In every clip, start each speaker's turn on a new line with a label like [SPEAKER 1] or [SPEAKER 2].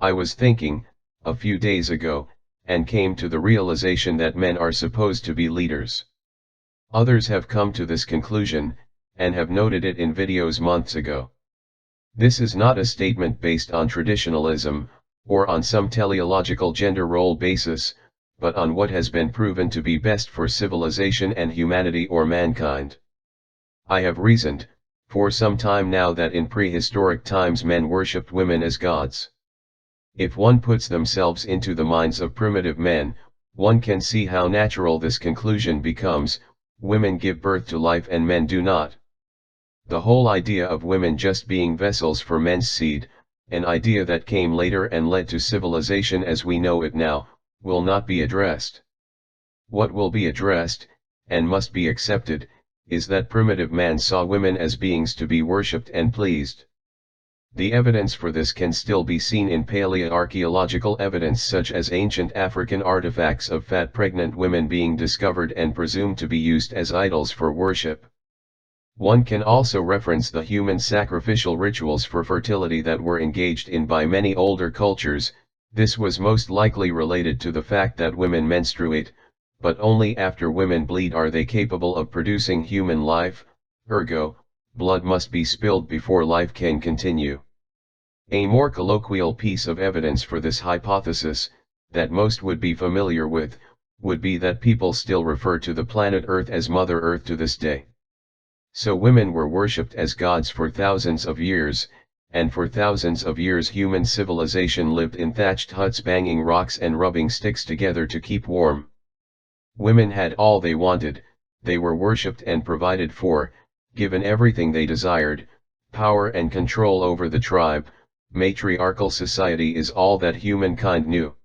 [SPEAKER 1] I was thinking, a few days ago, and came to the realization that men are supposed to be leaders. Others have come to this conclusion, and have noted it in videos months ago. This is not a statement based on traditionalism, or on some teleological gender role basis, but on what has been proven to be best for civilization and humanity or mankind. I have reasoned, for some time now, that in prehistoric times men worshipped women as gods. If one puts themselves into the minds of primitive men, one can see how natural this conclusion becomes: women give birth to life and men do not. The whole idea of women just being vessels for men's seed, an idea that came later and led to civilization as we know it now, will not be addressed. What will be addressed, and must be accepted, is that primitive man saw women as beings to be worshipped and pleased. The evidence for this can still be seen in paleoarchaeological evidence, such as ancient African artifacts of fat pregnant women being discovered and presumed to be used as idols for worship. One can also reference the human sacrificial rituals for fertility that were engaged in by many older cultures. This was most likely related to the fact that women menstruate, but only after women bleed are they capable of producing human life, ergo, blood must be spilled before life can continue. A more colloquial piece of evidence for this hypothesis, that most would be familiar with, would be that people still refer to the planet Earth as Mother Earth to this day. So women were worshipped as gods for thousands of years, and for thousands of years human civilization lived in thatched huts banging rocks and rubbing sticks together to keep warm. Women had all they wanted, they were worshipped and provided for, given everything they desired: power and control over the tribe. Matriarchal society is all that humankind knew.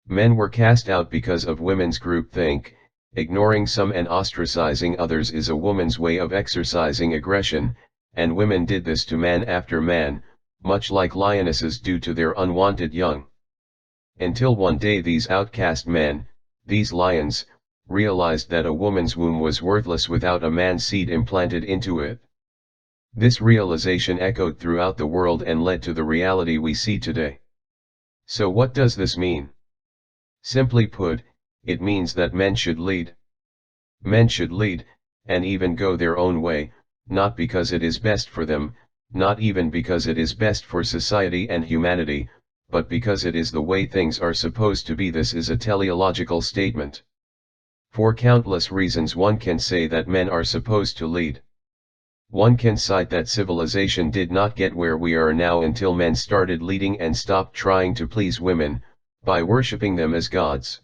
[SPEAKER 1] Men were cast out because of women's groupthink. Ignoring some and ostracizing others is a woman's way of exercising aggression, and women did this to man after man, much like lionesses do to their unwanted young. Until one day these outcast men, these lions, realized that a woman's womb was worthless without a man's seed implanted into it. This realization echoed throughout the world and led to the reality we see today. So what does this mean? Simply put, it means that men should lead. Men should lead, and even go their own way, not because it is best for them, not even because it is best for society and humanity, but because it is the way things are supposed to be. This is a teleological statement. For countless reasons one can say that men are supposed to lead. One can cite that civilization did not get where we are now until men started leading and stopped trying to please women, by worshipping them as gods.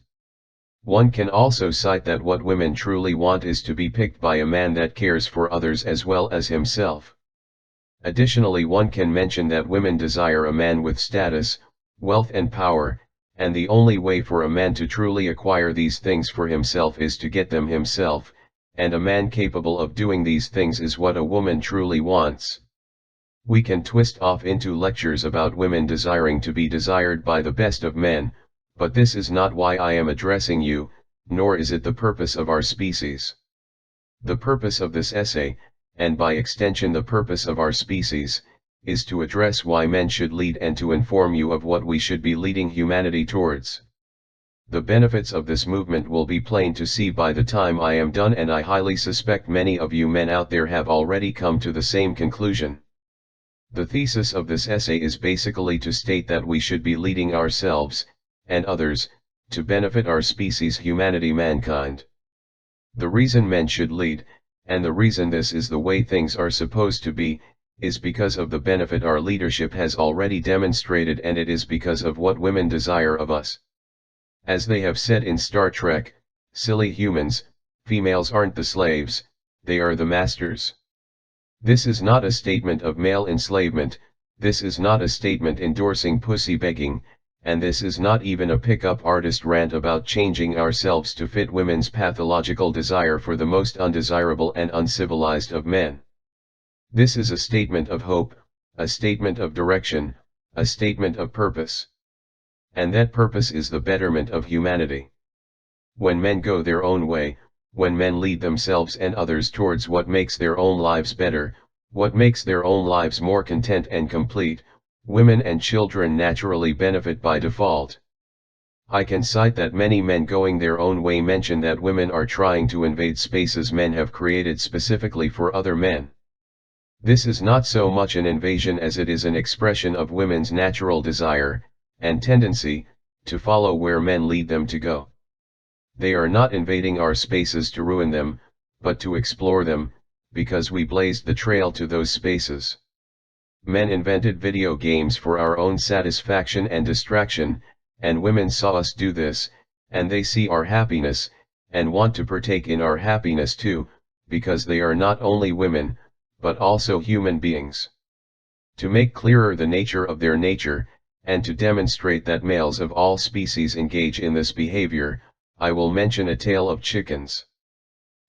[SPEAKER 1] One can also cite that what women truly want is to be picked by a man that cares for others as well as himself. Additionally, one can mention that women desire a man with status, wealth and power, and the only way for a man to truly acquire these things for himself is to get them himself, and a man capable of doing these things is what a woman truly wants. We can twist off into lectures about women desiring to be desired by the best of men, but this is not why I am addressing you, nor is it the purpose of our species. The purpose of this essay, and by extension the purpose of our species, is to address why men should lead and to inform you of what we should be leading humanity towards. The benefits of this movement will be plain to see by the time I am done, and I highly suspect many of you men out there have already come to the same conclusion. The thesis of this essay is basically to state that we should be leading ourselves, and others, to benefit our species, humanity, mankind. The reason men should lead, and the reason this is the way things are supposed to be, is because of the benefit our leadership has already demonstrated, and it is because of what women desire of us. As they have said in Star Trek, silly humans, females aren't the slaves, they are the masters. This is not a statement of male enslavement, this is not a statement endorsing pussy begging, and this is not even a pickup artist rant about changing ourselves to fit women's pathological desire for the most undesirable and uncivilized of men. This is a statement of hope, a statement of direction, a statement of purpose. And that purpose is the betterment of humanity. When men go their own way, when men lead themselves and others towards what makes their own lives better, what makes their own lives more content and complete, Women and children naturally benefit by default. I can cite that many men going their own way mention that women are trying to invade spaces men have created specifically for other men. This is not so much an invasion as it is an expression of women's natural desire, and tendency, to follow where men lead them to go. They are not invading our spaces to ruin them, but to explore them, because we blazed the trail to those spaces. Men invented video games for our own satisfaction and distraction, and women saw us do this, and they see our happiness, and want to partake in our happiness too, because they are not only women, but also human beings. To make clearer the nature of their nature, and to demonstrate that males of all species engage in this behavior, I will mention a tale of chickens.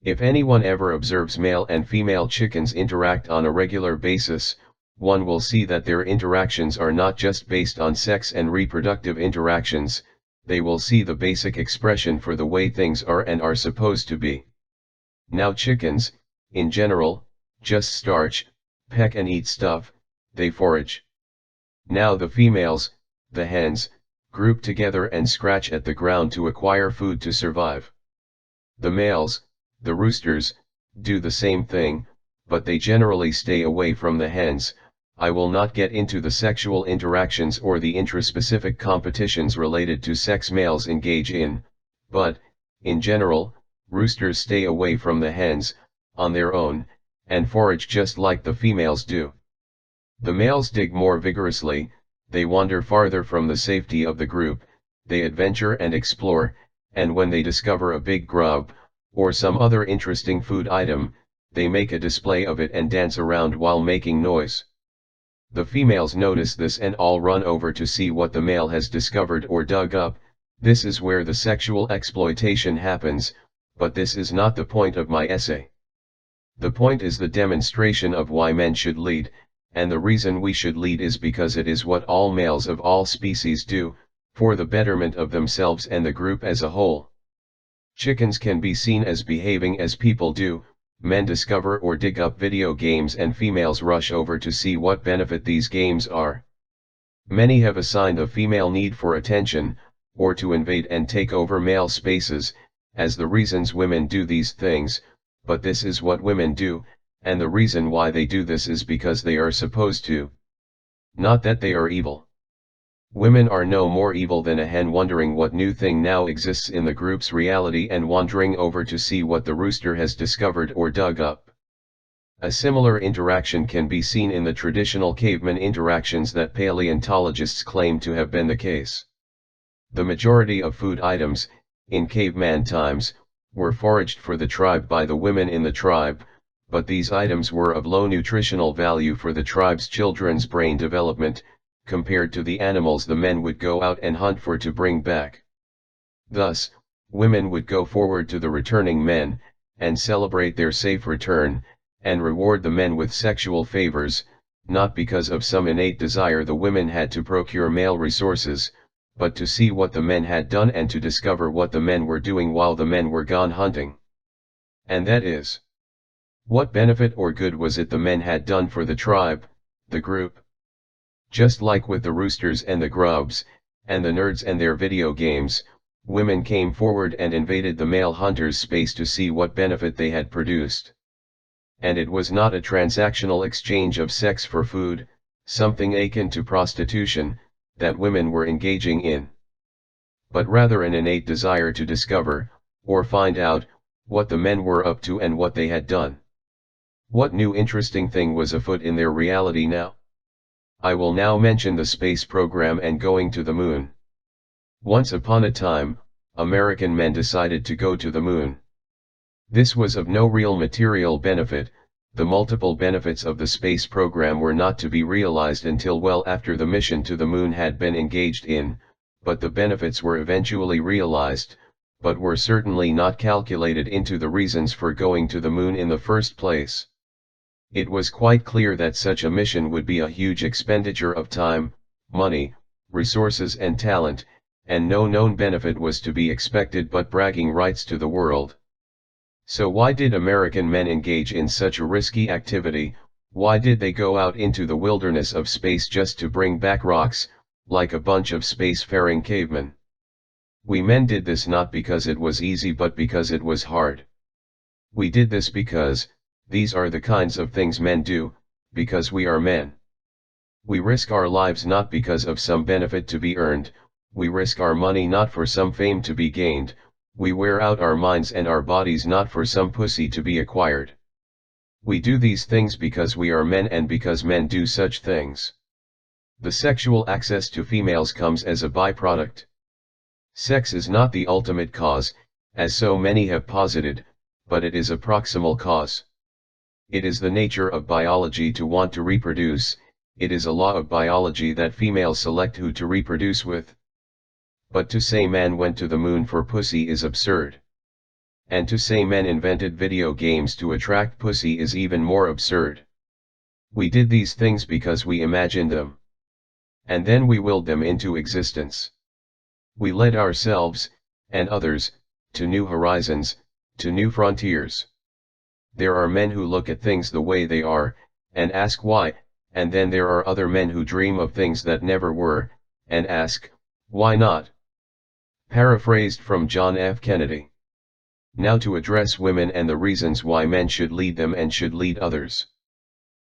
[SPEAKER 1] If anyone ever observes male and female chickens interact on a regular basis, one will see that their interactions are not just based on sex and reproductive interactions, they will see the basic expression for the way things are and are supposed to be. Now chickens, in general, just starch, peck and eat stuff, they forage. Now the females, the hens, group together and scratch at the ground to acquire food to survive. The males, the roosters, do the same thing, but they generally stay away from the hens. I will not get into the sexual interactions or the intraspecific competitions related to sex males engage in, but, in general, roosters stay away from the hens, on their own, and forage just like the females do. The males dig more vigorously, they wander farther from the safety of the group, they adventure and explore, and when they discover a big grub, or some other interesting food item, they make a display of it and dance around while making noise. The females notice this and all run over to see what the male has discovered or dug up. This is where the sexual exploitation happens, but this is not the point of my essay. The point is the demonstration of why men should lead, and the reason we should lead is because it is what all males of all species do, for the betterment of themselves and the group as a whole. Chickens can be seen as behaving as people do. Men discover or dig up video games and females rush over to see what benefit these games are. Many have assigned a female need for attention, or to invade and take over male spaces, as the reasons women do these things, but this is what women do, and the reason why they do this is because they are supposed to. Not that they are evil. Women are no more evil than a hen wondering what new thing now exists in the group's reality and wandering over to see what the rooster has discovered or dug up. A similar interaction can be seen in the traditional caveman interactions that paleontologists claim to have been the case. The majority of food items, in caveman times, were foraged for the tribe by the women in the tribe, but these items were of low nutritional value for the tribe's children's brain development, compared to the animals the men would go out and hunt for to bring back. Thus, women would go forward to the returning men, and celebrate their safe return, and reward the men with sexual favors, not because of some innate desire the women had to procure male resources, but to see what the men had done and to discover what the men were doing while the men were gone hunting. And that is, what benefit or good was it the men had done for the tribe, the group? Just like with the roosters and the grubs, and the nerds and their video games, women came forward and invaded the male hunter's space to see what benefit they had produced. And it was not a transactional exchange of sex for food, something akin to prostitution, that women were engaging in, but rather an innate desire to discover, or find out, what the men were up to and what they had done. What new interesting thing was afoot in their reality now? I will now mention the space program and going to the moon. Once upon a time, American men decided to go to the moon. This was of no real material benefit. The multiple benefits of the space program were not to be realized until well after the mission to the moon had been engaged in, but the benefits were eventually realized, but were certainly not calculated into the reasons for going to the moon in the first place. It was quite clear that such a mission would be a huge expenditure of time, money, resources and talent, and no known benefit was to be expected but bragging rights to the world. So why did American men engage in such a risky activity? Why did they go out into the wilderness of space just to bring back rocks, like a bunch of space-faring cavemen? We men did this not because it was easy but because it was hard. We did this because, these are the kinds of things men do, because we are men. We risk our lives not because of some benefit to be earned, we risk our money not for some fame to be gained, we wear out our minds and our bodies not for some pussy to be acquired. We do these things because we are men and because men do such things. The sexual access to females comes as a byproduct. Sex is not the ultimate cause, as so many have posited, but it is a proximal cause. It is the nature of biology to want to reproduce, it is a law of biology that females select who to reproduce with. But to say man went to the moon for pussy is absurd. And to say men invented video games to attract pussy is even more absurd. We did these things because we imagined them. And then we willed them into existence. We led ourselves, and others, to new horizons, to new frontiers. There are men who look at things the way they are, and ask why, and then there are other men who dream of things that never were, and ask, why not? Paraphrased from John F. Kennedy. Now to address women and the reasons why men should lead them and should lead others.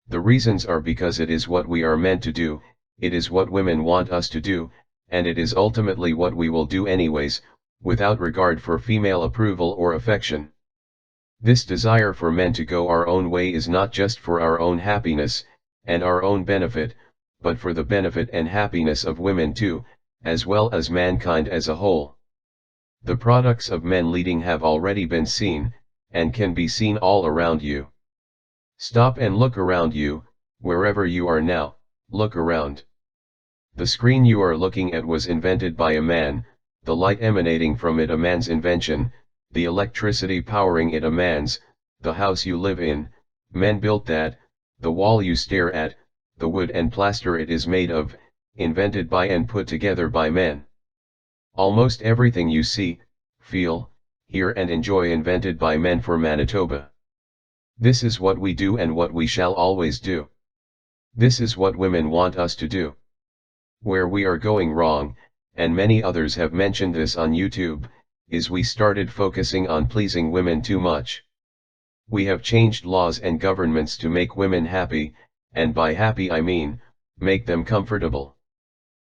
[SPEAKER 1] The reasons are because it is what we are meant to do, it is what women want us to do, and it is ultimately what we will do anyways, without regard for female approval or affection. This desire for men to go our own way is not just for our own happiness, and our own benefit, but for the benefit and happiness of women too, as well as mankind as a whole. The products of men leading have already been seen, and can be seen all around you. Stop and look around you, wherever you are now, look around. The screen you are looking at was invented by a man, the light emanating from it a man's invention, the electricity powering it a man's, the house you live in, men built that, the wall you stare at, the wood and plaster it is made of, invented by and put together by men. Almost everything you see, feel, hear and enjoy invented by men for Manitoba. This is what we do and what we shall always do. This is what women want us to do. Where we are going wrong, and many others have mentioned this on YouTube, is we started focusing on pleasing women too much. We have changed laws and governments to make women happy, and by happy I mean, make them comfortable.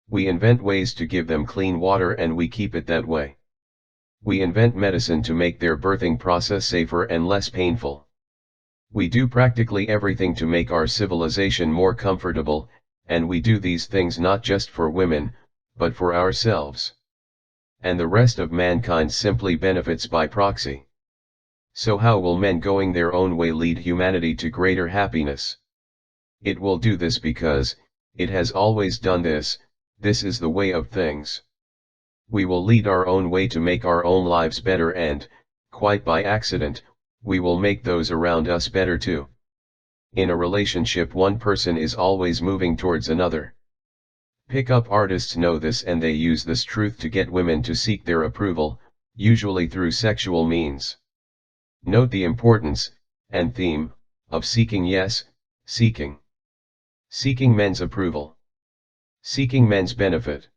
[SPEAKER 1] We invent ways to give them clean water and we keep it that way. We invent medicine to make their birthing process safer and less painful. We do practically everything to make our civilization more comfortable, and we do these things not just for women, but for ourselves. And the rest of mankind simply benefits by proxy. So how will men going their own way lead humanity to greater happiness? It will do this because, it has always done this, this is the way of things. We will lead our own way to make our own lives better and, quite by accident, we will make those around us better too. In a relationship one person is always moving towards another. Pick-up artists know this and they use this truth to get women to seek their approval, usually through sexual means. Note the importance, and theme, of seeking seeking. Seeking men's approval. Seeking men's benefit.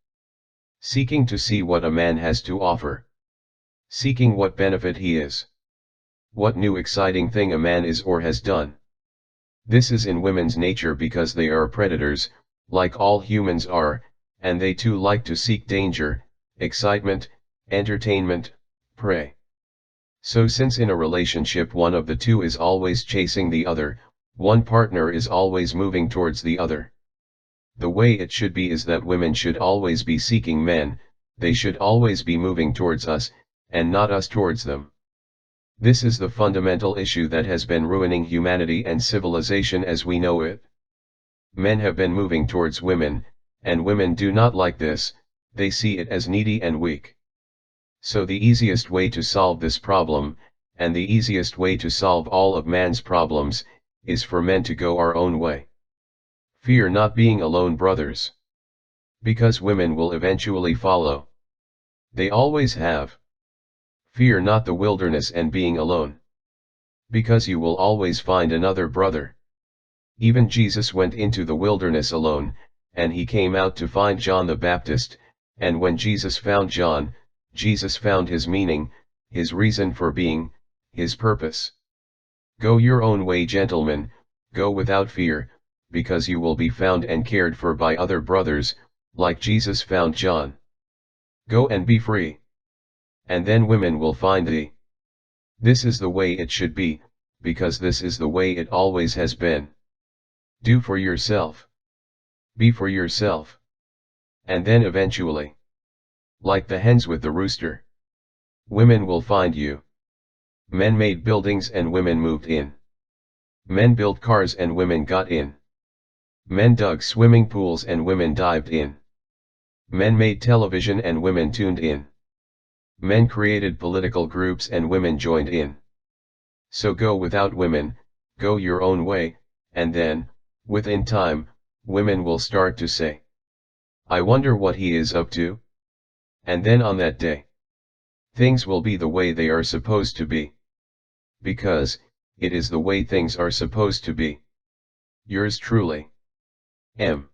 [SPEAKER 1] Seeking to see what a man has to offer. Seeking what benefit he is. What new exciting thing a man is or has done. This is in women's nature because they are predators, like all humans are, and they too like to seek danger, excitement, entertainment, prey. So since in a relationship one of the two is always chasing the other, one partner is always moving towards the other. The way it should be is that women should always be seeking men, they should always be moving towards us, and not us towards them. This is the fundamental issue that has been ruining humanity and civilization as we know it. Men have been moving towards women, and women do not like this, they see it as needy and weak. So the easiest way to solve this problem, and the easiest way to solve all of man's problems, is for men to go our own way. Fear not being alone, brothers. Because women will eventually follow. They always have. Fear not the wilderness and being alone. Because you will always find another brother. Even Jesus went into the wilderness alone, and he came out to find John the Baptist, and when Jesus found John, Jesus found his meaning, his reason for being, his purpose. Go your own way, gentlemen, go without fear, because you will be found and cared for by other brothers, like Jesus found John. Go and be free. And then women will find thee. This is the way it should be, because this is the way it always has been. Do for yourself. Be for yourself. And then eventually, like the hens with the rooster, women will find you. Men made buildings and women moved in. Men built cars and women got in. Men dug swimming pools and women dived in. Men made television and women tuned in. Men created political groups and women joined in. So go without women, go your own way, and then, within time, women will start to say, I wonder what he is up to? And then on that day, things will be the way they are supposed to be. Because, it is the way things are supposed to be. Yours truly, M.